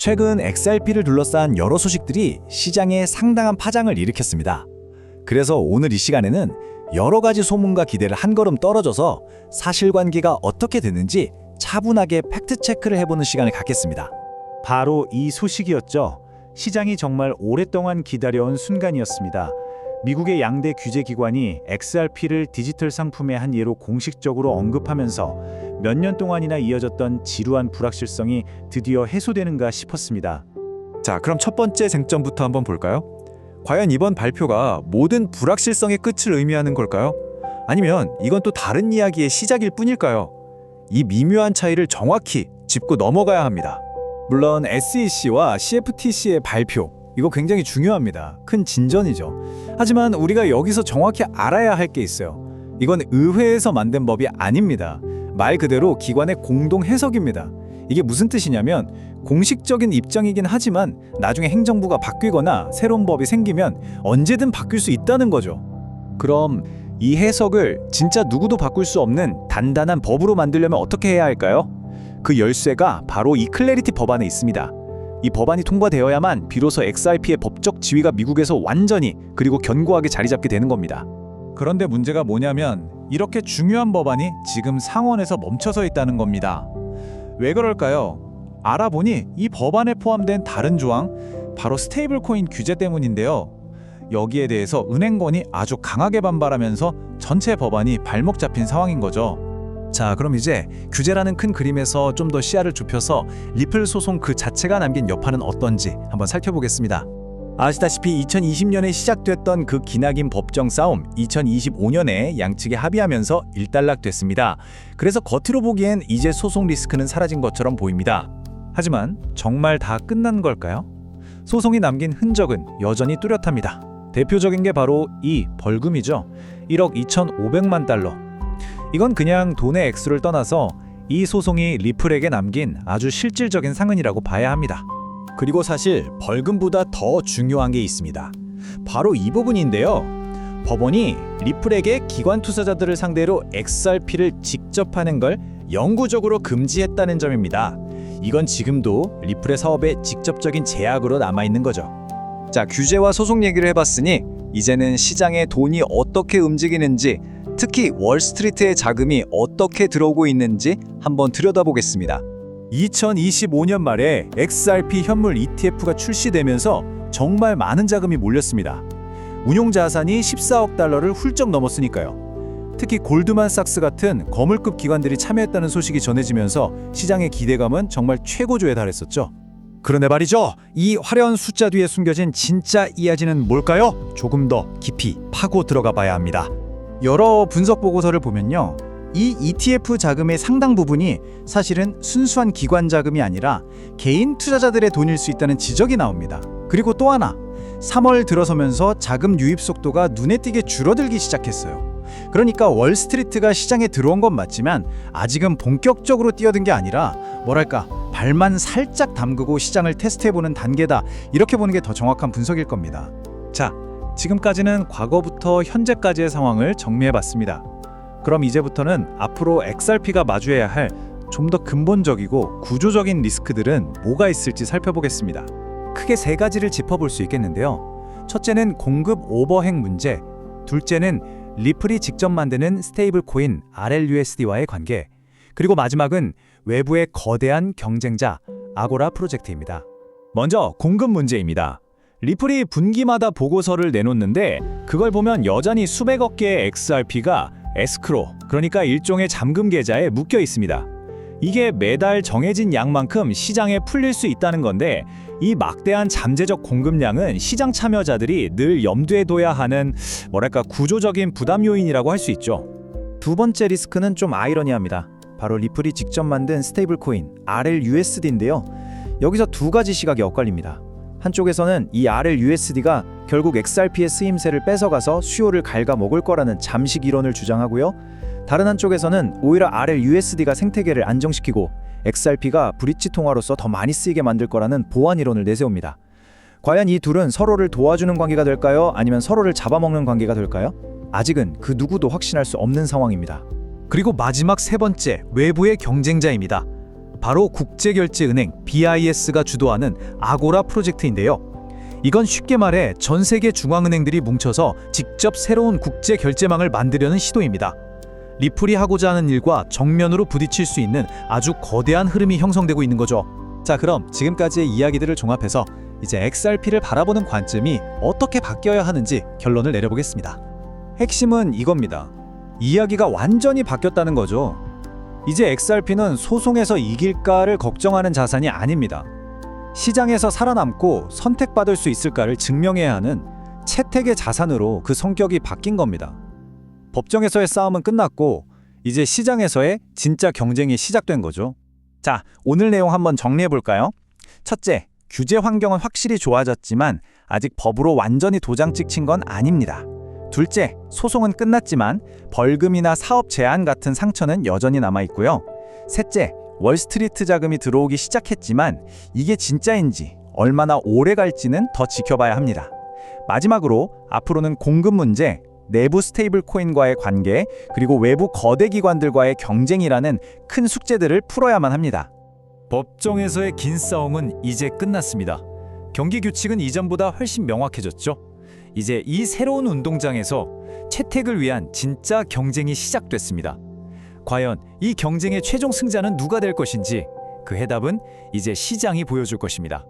최근 XRP를 둘러싼 여러 소식들이 시장에 상당한 파장을 일으켰습니다. 그래서 오늘 이 시간에는 여러 가지 소문과 기대를 한 걸음 떨어져서 사실관계가 어떻게 되는지 차분하게 팩트체크를 해보는 시간을 갖겠습니다. 바로 이 소식이었죠. 시장이 정말 오랫동안 기다려온 순간이었습니다. 미국의 양대 규제기관이 XRP를 디지털 상품의 한 예로 공식적으로 언급하면서 몇 년 동안이나 이어졌던 지루한 불확실성이 드디어 해소되는가 싶었습니다. 자, 그럼 첫 번째 쟁점부터 한번 볼까요? 과연 이번 발표가 모든 불확실성의 끝을 의미하는 걸까요? 아니면 이건 또 다른 이야기의 시작일 뿐일까요? 이 미묘한 차이를 정확히 짚고 넘어가야 합니다. 물론 SEC와 CFTC의 발표, 이거 굉장히 중요합니다. 큰 진전이죠. 하지만 우리가 여기서 정확히 알아야 할 게 있어요. 이건 의회에서 만든 법이 아닙니다. 말 그대로 기관의 공동 해석입니다. 이게 무슨 뜻이냐면 공식적인 입장이긴 하지만 나중에 행정부가 바뀌거나 새로운 법이 생기면 언제든 바뀔 수 있다는 거죠. 그럼 이 해석을 진짜 누구도 바꿀 수 없는 단단한 법으로 만들려면 어떻게 해야 할까요? 그 열쇠가 바로 이 클래리티 법안에 있습니다. 이 법안이 통과되어야만 비로소 XRP의 법적 지위가 미국에서 완전히 그리고 견고하게 자리 잡게 되는 겁니다. 그런데 문제가 뭐냐면 이렇게 중요한 법안이 지금 상원에서 멈춰서 있다는 겁니다. 왜 그럴까요? 알아보니 이 법안에 포함된 다른 조항, 바로 스테이블 코인 규제 때문인데요. 여기에 대해서 은행권이 아주 강하게 반발하면서 전체 법안이 발목 잡힌 상황인 거죠. 자, 그럼 이제 규제라는 큰 그림에서 좀 더 시야를 좁혀서 리플 소송 그 자체가 남긴 여파는 어떤지 한번 살펴보겠습니다. 아시다시피 2020년에 시작됐던 그 기나긴 법정 싸움, 2025년에 양측이 합의하면서 일단락됐습니다. 그래서 겉으로 보기엔 이제 소송 리스크는 사라진 것처럼 보입니다. 하지만 정말 다 끝난 걸까요? 소송이 남긴 흔적은 여전히 뚜렷합니다. 대표적인 게 바로 이 벌금이죠. 1억 2,500만 달러. 이건 그냥 돈의 액수를 떠나서 이 소송이 리플에게 남긴 아주 실질적인 상흔이라고 봐야 합니다. 그리고 사실 벌금보다 더 중요한 게 있습니다. 바로 이 부분인데요. 법원이 리플에게 기관 투자자들을 상대로 XRP를 직접 하는 걸 영구적으로 금지했다는 점입니다. 이건 지금도 리플의 사업에 직접적인 제약으로 남아있는 거죠. 자, 규제와 소송 얘기를 해봤으니 이제는 시장에 돈이 어떻게 움직이는지, 특히 월스트리트의 자금이 어떻게 들어오고 있는지 한번 들여다보겠습니다. 2025년 말에 XRP 현물 ETF가 출시되면서 정말 많은 자금이 몰렸습니다. 운용 자산이 14억 달러를 훌쩍 넘었으니까요. 특히 골드만삭스 같은 거물급 기관들이 참여했다는 소식이 전해지면서 시장의 기대감은 정말 최고조에 달했었죠. 그런데 말이죠, 이 화려한 숫자 뒤에 숨겨진 진짜 이야기는 뭘까요? 조금 더 깊이 파고 들어가 봐야 합니다. 여러 분석 보고서를 보면요, 이 ETF 자금의 상당 부분이 사실은 순수한 기관 자금이 아니라 개인 투자자들의 돈일 수 있다는 지적이 나옵니다. 그리고 또 하나, 3월 들어서면서 자금 유입 속도가 눈에 띄게 줄어들기 시작했어요. 그러니까 월스트리트가 시장에 들어온 건 맞지만 아직은 본격적으로 뛰어든 게 아니라 뭐랄까, 발만 살짝 담그고 시장을 테스트해보는 단계다, 이렇게 보는 게 더 정확한 분석일 겁니다. 자, 지금까지는 과거부터 현재까지의 상황을 정리해봤습니다. 그럼 이제부터는 앞으로 XRP가 마주해야 할 좀 더 근본적이고 구조적인 리스크들은 뭐가 있을지 살펴보겠습니다. 크게 세 가지를 짚어볼 수 있겠는데요. 첫째는 공급 오버행 문제, 둘째는 리플이 직접 만드는 스테이블 코인 RLUSD와의 관계, 그리고 마지막은 외부의 거대한 경쟁자 아고라 프로젝트입니다. 먼저 공급 문제입니다. 리플이 분기마다 보고서를 내놓는데 그걸 보면 여전히 수백억 개의 XRP가 에스크로, 그러니까 일종의 잠금 계좌에 묶여 있습니다. 이게 매달 정해진 양만큼 시장에 풀릴 수 있다는 건데, 이 막대한 잠재적 공급량은 시장 참여자들이 늘 염두에 둬야 하는 뭐랄까 구조적인 부담 요인이라고 할 수 있죠. 두 번째 리스크는 좀 아이러니합니다. 바로 리플이 직접 만든 스테이블 코인 RLUSD인데요. 여기서 두 가지 시각이 엇갈립니다. 한쪽에서는 이 RLUSD가 결국 XRP의 쓰임새를 뺏어가서 수요를 갉아먹을 거라는 잠식 이론을 주장하고요. 다른 한쪽에서는 오히려 RLUSD가 생태계를 안정시키고 XRP가 브릿지 통화로서 더 많이 쓰이게 만들 거라는 보완 이론을 내세웁니다. 과연 이 둘은 서로를 도와주는 관계가 될까요? 아니면 서로를 잡아먹는 관계가 될까요? 아직은 그 누구도 확신할 수 없는 상황입니다. 그리고 마지막 세 번째, 외부의 경쟁자입니다. 바로 국제결제은행 BIS가 주도하는 아고라 프로젝트인데요. 이건 쉽게 말해 전 세계 중앙은행들이 뭉쳐서 직접 새로운 국제결제망을 만들려는 시도입니다. 리플이 하고자 하는 일과 정면으로 부딪힐 수 있는 아주 거대한 흐름이 형성되고 있는 거죠. 자, 그럼 지금까지의 이야기들을 종합해서 이제 XRP를 바라보는 관점이 어떻게 바뀌어야 하는지 결론을 내려보겠습니다. 핵심은 이겁니다. 이야기가 완전히 바뀌었다는 거죠. 이제 XRP는 소송에서 이길까를 걱정하는 자산이 아닙니다. 시장에서 살아남고 선택받을 수 있을까를 증명해야 하는 채택의 자산으로 그 성격이 바뀐 겁니다. 법정에서의 싸움은 끝났고 이제 시장에서의 진짜 경쟁이 시작된 거죠. 자, 오늘 내용 한번 정리해 볼까요? 첫째, 규제 환경은 확실히 좋아졌지만 아직 법으로 완전히 도장 찍힌 건 아닙니다. 둘째, 소송은 끝났지만 벌금이나 사업 제한 같은 상처는 여전히 남아 있고요. 셋째, 월스트리트 자금이 들어오기 시작했지만 이게 진짜인지 얼마나 오래 갈지는 더 지켜봐야 합니다. 마지막으로 앞으로는 공급 문제, 내부 스테이블 코인과의 관계, 그리고 외부 거대 기관들과의 경쟁이라는 큰 숙제들을 풀어야만 합니다. 법정에서의 긴 싸움은 이제 끝났습니다. 경기 규칙은 이전보다 훨씬 명확해졌죠. 이제 이 새로운 운동장에서 채택을 위한 진짜 경쟁이 시작됐습니다. 과연 이 경쟁의 최종 승자는 누가 될 것인지 그 해답은 이제 시장이 보여줄 것입니다.